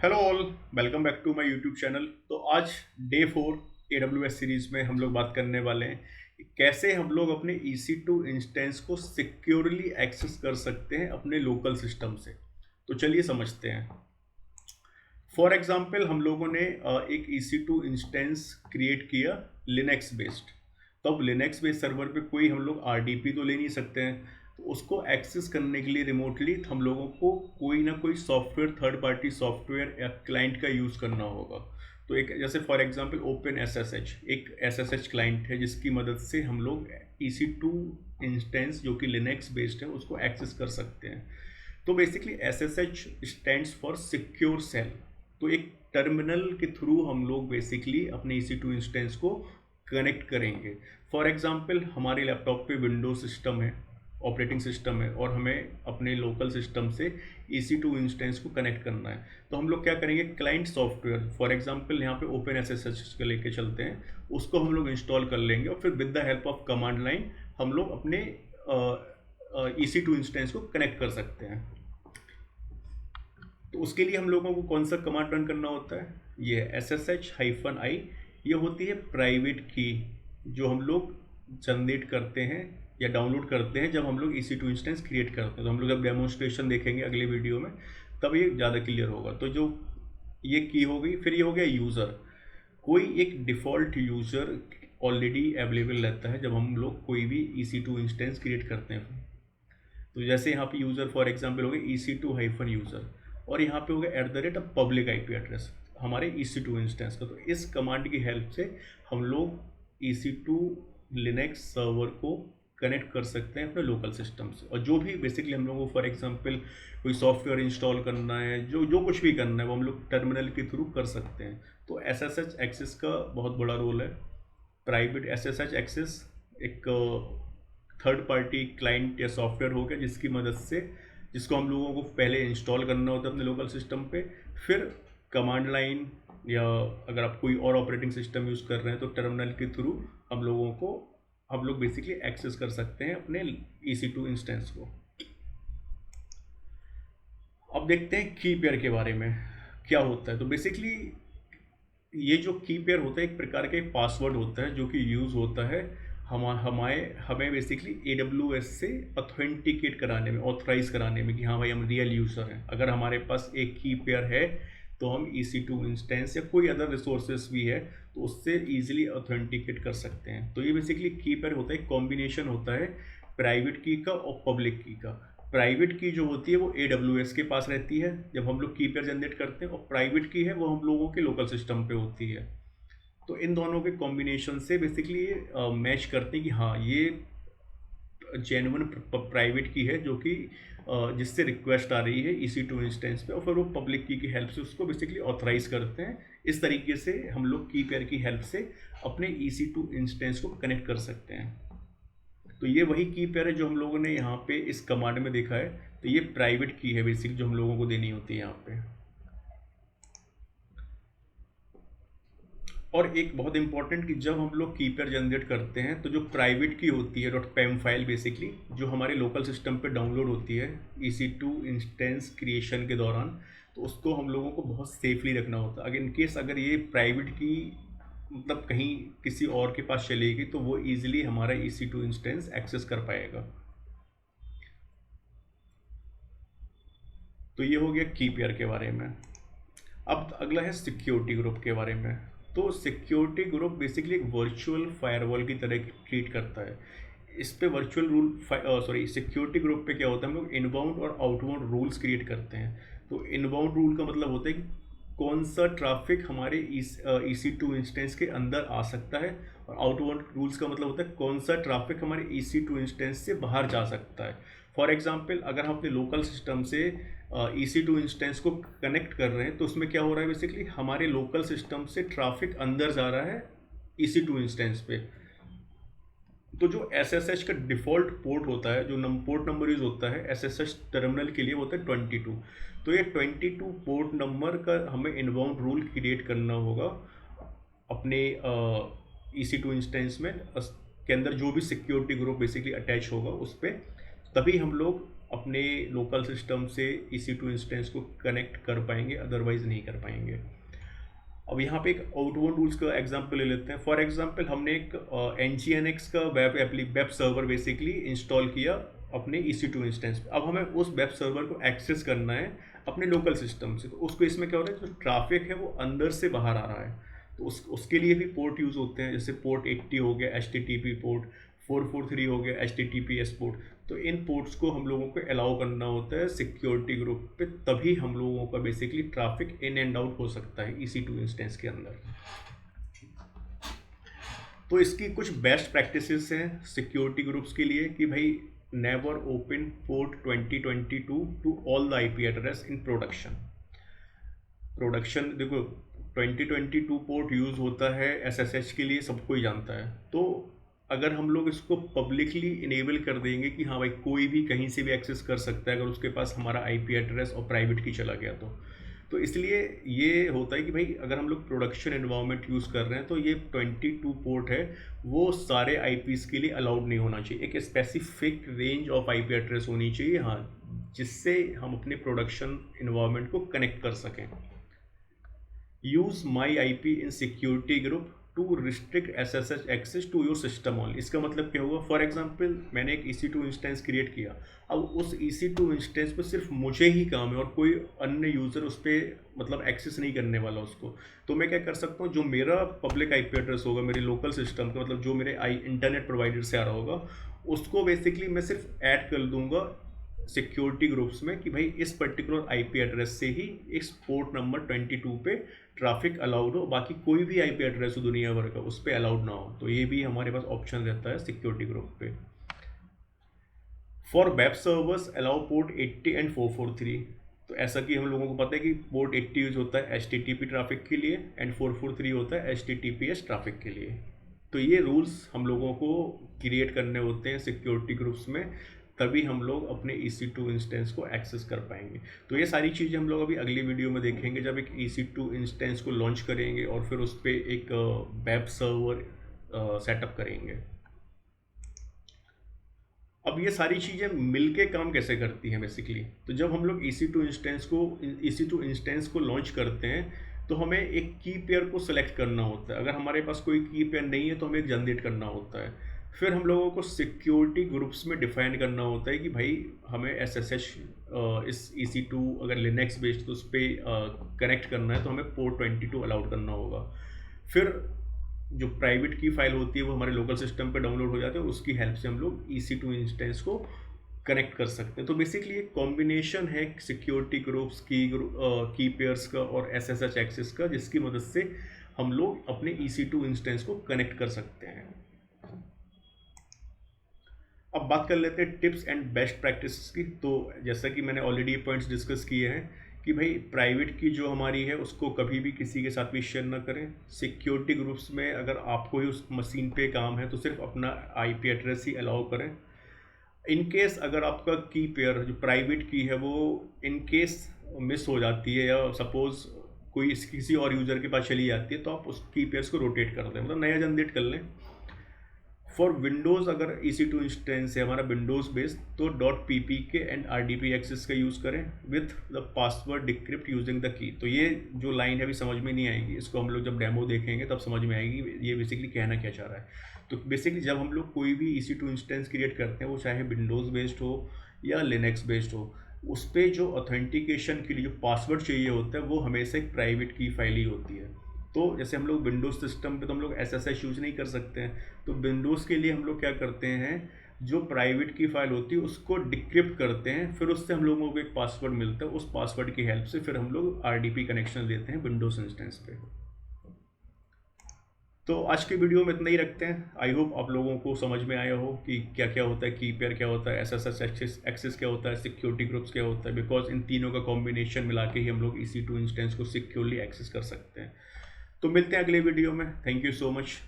Hello all, welcome back to my YouTube channel. तो आज day 4 AWS series में हम लोग बात करने वाले हैं कि कैसे हम लोग अपने EC2 इंस्टेंस को सिक्योरली एक्सेस कर सकते हैं अपने लोकल सिस्टम से। तो चलिए समझते हैं। फॉर एग्जांपल हम लोगों ने एक EC2 इंस्टेंस क्रिएट किया लिनक्स बेस्ड। तो अब लिनक्स बेस्ड सर्वर पे कोई हम लोग RDP तो ले नहीं सकते हैं, तो उसको एक्सेस करने के लिए रिमोटली हम लोगों को कोई ना कोई सॉफ्टवेयर, थर्ड पार्टी सॉफ्टवेयर या क्लाइंट का यूज़ करना होगा। तो एक जैसे फॉर एग्जांपल ओपन SSH एक SSH क्लाइंट है जिसकी मदद से हम लोग EC2 इंस्टेंस जो कि लिनक्स बेस्ड है उसको एक्सेस कर सकते हैं। तो basically SSH stands for secure shell. तो एक टर्मिनल के थ्रू हम लोग बेसिकली अपने EC2 इंस्टेंस को कनेक्ट करेंगे। फॉर एग्जांपल हमारे लैपटॉप पे विंडोज सिस्टम है, ऑपरेटिंग सिस्टम है, और हमें अपने लोकल सिस्टम से EC2 इंस्टेंस को कनेक्ट करना है। तो हम लोग क्या करेंगे, क्लाइंट सॉफ्टवेयर फॉर एग्जांपल यहाँ पे ओपन SSH के लेके चलते हैं, उसको हम लोग इंस्टॉल कर लेंगे और फिर with the help of command line हम लोग अपने EC2 इंस्टेंस को कनेक्ट कर सकते हैं। तो उसके लिए हम लोगों को कौन सा कमांड रन करना होता है, ये SSH-i। ये होती है प्राइवेट की जो हम लोग जनरेट करते हैं या डाउनलोड करते हैं जब हम लोग EC2 इंस्टेंस क्रिएट करते हैं। तो हम लोग जब डेमोन्स्ट्रेशन देखेंगे अगले वीडियो में तब ये ज़्यादा क्लियर होगा। तो जो ये की हो गई, फिर ये हो गया यूज़र। कोई एक डिफ़ॉल्ट यूज़र ऑलरेडी अवेलेबल रहता है जब हम लोग कोई भी EC2 इंस्टेंस क्रिएट करते हैं। तो जैसे यहाँ पे यूज़र फॉर एग्जांपल हो गया EC2-यूज़र, और यहाँ पे हो गया @पब्लिक IP एड्रेस हमारे EC2 इंस्टेंस का। तो इस कमांड की हेल्प से हम लोग EC2 लिनक्स सर्वर को कनेक्ट कर सकते हैं अपने लोकल सिस्टम से। और जो भी बेसिकली हम लोगों को फॉर एग्जांपल कोई सॉफ्टवेयर इंस्टॉल करना है, जो जो कुछ भी करना है वो हम लोग टर्मिनल के थ्रू कर सकते हैं। तो SSH एक्सेस का बहुत बड़ा रोल है। प्राइवेट SSH एक्सेस एक थर्ड पार्टी क्लाइंट या सॉफ्टवेयर हो गया जिसकी मदद से, जिसको हम लोगों को पहले इंस्टॉल करना होता है अपने लोकल सिस्टम पे, फिर कमांड लाइन या अगर आप कोई और ऑपरेटिंग सिस्टम यूज़ कर रहे हैं तो टर्मिनल के थ्रू हम लोग बेसिकली एक्सेस कर सकते हैं अपने EC2 इंस्टेंस को। अब देखते हैं की पेयर के बारे में क्या होता है। तो बेसिकली ये जो की पेयर होता है एक प्रकार का पासवर्ड होता है जो कि यूज़ होता है हमें बेसिकली AWS से ऑथेंटिकेट कराने में, ऑथराइज कराने में कि हाँ भाई हम रियल यूज़र हैं। अगर हमारे पास एक की पेयर है तो हम EC2 इंस्टेंस या कोई अदर रिसोर्सेज भी है तो उससे ईजिली ऑथेंटिकेट कर सकते हैं। तो ये बेसिकली की पेयर होता है, एक कॉम्बिनेशन होता है प्राइवेट की का और पब्लिक की का। प्राइवेट की जो होती है वो AWS के पास रहती है जब हम लोग की पेयर जनरेट करते हैं, और प्राइवेट की है वो हम लोगों के लोकल सिस्टम पे होती है। तो इन दोनों के कॉम्बिनेशन से बेसिकली ये मैच करते हैं कि हाँ ये जेन्युइन प्राइवेट की है जो कि जिससे रिक्वेस्ट आ रही है EC2 इंस्टेंस पे, और फिर वो पब्लिक की हेल्प से उसको बेसिकली ऑथराइज करते हैं। इस तरीके से हम लोग की पेयर की हेल्प से अपने EC2 इंस्टेंस को कनेक्ट कर सकते हैं। तो ये वही की पेयर है जो हम लोगों ने यहाँ पे इस कमांड में देखा है। तो ये प्राइवेट की है बेसिक जो हम लोगों को देनी होती है यहाँ पे। और एक बहुत इंपॉर्टेंट कि जब हम लोग की पेयर जनरेट करते हैं तो जो प्राइवेट की होती है .pem फाइल बेसिकली जो हमारे लोकल सिस्टम पे डाउनलोड होती है EC2 इंस्टेंस क्रिएशन के दौरान, तो उसको हम लोगों को बहुत सेफली रखना होता है। अगर इन केस अगर ये प्राइवेट की मतलब कहीं किसी और के पास चलेगी तो वो ईजिली हमारा EC2 इंस्टेंस एक्सेस कर पाएगा। तो ये हो गया की पेयर के बारे में। अब अगला है सिक्योरिटी ग्रुप के बारे में। तो सिक्योरिटी ग्रुप बेसिकली एक वर्चुअल फायरवॉल की तरह ट्रीट करता है। इस पे वर्चुअल सिक्योरिटी ग्रुप पे क्या होता है, हम लोग इनबाउंड और आउटबाउंड रूल्स क्रिएट करते हैं। तो इनबाउंड रूल का मतलब होता है कि कौन सा ट्रैफिक हमारे EC2 इंस्टेंस के अंदर आ सकता है, और आउटबाउंड रूल्स का मतलब होता है कौन सा ट्रैफिक हमारे EC2 इंस्टेंस से बाहर जा सकता है। फॉर एग्जांपल अगर हम अपने लोकल सिस्टम से EC2 इंस्टेंस को कनेक्ट कर रहे हैं तो उसमें क्या हो रहा है, बेसिकली हमारे लोकल सिस्टम से ट्रैफिक अंदर जा रहा है EC2 इंस्टेंस पे। तो जो SSH का डिफ़ॉल्ट पोर्ट होता है, जो पोर्ट नंबर यूज़ होता है SSH टर्मिनल के लिए होता है 22। तो ये 22 पोर्ट नंबर का हमें इनबाउंड रूल क्रिएट करना होगा अपने EC2 इंस्टेंस में के अंदर जो भी सिक्योरिटी ग्रुप बेसिकली अटैच होगा उस पर, तभी हम लोग अपने लोकल सिस्टम से EC2 इंस्टेंस को कनेक्ट कर पाएंगे, अदरवाइज नहीं कर पाएंगे। अब यहाँ पे एक आउटबाउंड रूल्स का एग्जांपल ले लेते हैं। फॉर एग्जांपल हमने एक Nginx का वेब सर्वर बेसिकली इंस्टॉल किया अपने EC2 इंस्टेंस पे। अब हमें उस वेब सर्वर को एक्सेस करना है अपने लोकल सिस्टम से। तो उसको इसमें क्या हो रहा है, जो ट्रैफिक है वो अंदर से बाहर आ रहा है, तो उसके लिए भी पोर्ट यूज़ होते हैं। जैसे पोर्ट 80 हो गया HTTP पोर्ट, 443 हो गया HTTPS पोर्ट। तो इन पोर्ट्स को हम लोगों को अलाउ करना होता है सिक्योरिटी ग्रुप पे, तभी हम लोगों का basically traffic in and out हो सकता है EC2 इंस्टेंस के अंदर। तो इसकी कुछ बेस्ट प्रैक्टिसेस हैं सिक्योरिटी ग्रुप्स के लिए कि भाई never open port 2022 to all the IP address in production. देखो 2022 पोर्ट यूज़ होता है SSH के लिए, सबको ही जानता है। तो अगर हम लोग इसको पब्लिकली इनेबल कर देंगे कि हाँ भाई कोई भी कहीं से भी एक्सेस कर सकता है अगर उसके पास हमारा IP एड्रेस और प्राइवेट की चला गया तो इसलिए ये होता है कि भाई अगर हम लोग प्रोडक्शन एनवायरनमेंट यूज़ कर रहे हैं तो ये 22 पोर्ट है वो सारे IPs के लिए अलाउड नहीं होना चाहिए। एक specific range of IP address होनी चाहिए, हाँ, जिससे हम अपने प्रोडक्शन एनवायरनमेंट को कनेक्ट कर सकें। Use my IP in security group to restrict SSH access to your system only. इसका मतलब क्या हुआ, फॉर एग्जांपल मैंने एक EC2 इंस्टेंस क्रिएट किया, अब उस EC2 इंस्टेंस पे सिर्फ मुझे ही काम है और कोई अन्य यूज़र उस पर मतलब एक्सेस नहीं करने वाला उसको। तो मैं क्या कर सकता हूँ, जो मेरा पब्लिक IP एड्रेस होगा मेरे लोकल सिस्टम का, मतलब जो मेरे इंटरनेट प्रोवाइडर से आ रहा होगा, उसको बेसिकली मैं सिर्फ ऐड कर दूंगा सिक्योरिटी ग्रुप्स में कि भाई इस पर्टिकुलर IP एड्रेस से ही इस पोर्ट नंबर 22 पे ट्रैफिक अलाउड हो, बाकी कोई भी IP एड्रेस हो दुनिया भर का उस पर अलाउड ना हो। तो ये भी हमारे पास ऑप्शन रहता है सिक्योरिटी ग्रुप पे। For web servers allow port 80 and 443। तो ऐसा कि हम लोगों को पता है कि पोर्ट 80 यूज होता है HTTP ट्रैफिक के लिए एंड 443 होता है HTTPS ट्रैफिक के लिए। तो ये रूल्स हम लोगों को क्रिएट करने होते हैं सिक्योरिटी ग्रुप्स में, तभी हम लोग अपने EC2 इंस्टेंस को एक्सेस कर पाएंगे। तो ये सारी चीज़ें हम लोग अभी अगली वीडियो में देखेंगे, जब एक EC2 इंस्टेंस को लॉन्च करेंगे और फिर उस पर एक वेब सर्वर सेटअप करेंगे। अब ये सारी चीज़ें मिलके काम कैसे करती हैं बेसिकली, तो जब हम लोग EC2 इंस्टेंस को लॉन्च करते हैं तो हमें एक की पेयर को सिलेक्ट करना होता है। अगर हमारे पास कोई की पेयर नहीं है तो हमें एक जनरेट करना होता है। फिर हम लोगों को सिक्योरिटी ग्रुप्स में डिफाइन करना होता है कि भाई हमें SSH इस EC2 अगर लिनक्स बेस्ड तो उस पर कनेक्ट करना है तो हमें पोर्ट 22 अलाउड करना होगा। फिर जो प्राइवेट की फाइल होती है वो हमारे लोकल सिस्टम पे डाउनलोड हो जाते हैं, उसकी हेल्प से हम लोग EC2 इंस्टेंस को कनेक्ट कर सकते हैं। तो बेसिकली एक कॉम्बिनेशन है सिक्योरिटी ग्रुप्स की पेयर्स का और SSH एक्सेस का, जिसकी मदद से हम लोग अपने EC2 इंस्टेंस को कनेक्ट कर सकते हैं। अब बात कर लेते हैं टिप्स एंड बेस्ट प्रैक्टिस की। तो जैसा कि मैंने ऑलरेडी पॉइंट्स डिस्कस किए हैं कि भाई प्राइवेट की जो हमारी है उसको कभी भी किसी के साथ भी शेयर ना करें। सिक्योरिटी ग्रुप्स में अगर आपको ही उस मशीन पे काम है तो सिर्फ अपना IP एड्रेस ही अलाउ करें। इन केस अगर आपका की पेयर जो प्राइवेट की है वो इन केस मिस हो जाती है या सपोज कोई किसी और यूज़र के पास चली जाती है तो आप उस की पेयर्स को रोटेट कर दें, मतलब नया जनरेट कर लें। फॉर विंडोज़ अगर EC2 इंस्टेंस है हमारा विंडोज़ बेस्ड तो .ppk एंड RDP एक्सेस का यूज़ करें with the password decrypt using the key. तो ये जो लाइन है अभी समझ में नहीं आएगी, इसको हम लोग जब डेमो देखेंगे तब समझ में आएगी ये बेसिकली कहना क्या चाह रहा है। तो बेसिकली जब हम लोग कोई भी EC2 इंस्टेंस क्रिएट करते हैं वो चाहे विंडोज़ बेस्ड हो या लिनक्स बेस्ड हो, उस पर जो ऑथेंटिकेशन के लिए जो पासवर्ड चाहिए होता है वो हमेशा एक प्राइवेट की फाइल ही होती है। तो जैसे हम लोग विंडोज़ सिस्टम पे तो हम लोग SSH यूज़ नहीं कर सकते हैं, तो विंडोज़ के लिए हम लोग क्या करते हैं, जो प्राइवेट की फाइल होती है उसको डिक्रिप्ट करते हैं, फिर उससे हम लोगों को एक पासवर्ड मिलता है, उस पासवर्ड की हेल्प से फिर हम लोग RDP कनेक्शन देते हैं विंडोज़ इंस्टेंस पे। तो आज के वीडियो में इतना ही रखते हैं। आई होप आप लोगों को समझ में आया हो कि क्या क्या होता है, की पेयर क्या होता है, SSH एक्सेस क्या होता है, सिक्योरिटी ग्रुप्स क्या होता है, बिकॉज इन तीनों का कॉम्बिनेशन मिला के ही हम लोग EC2 इंस्टेंस को सिक्योरली एक्सेस कर सकते हैं। तो मिलते हैं अगले वीडियो में। Thank you so much.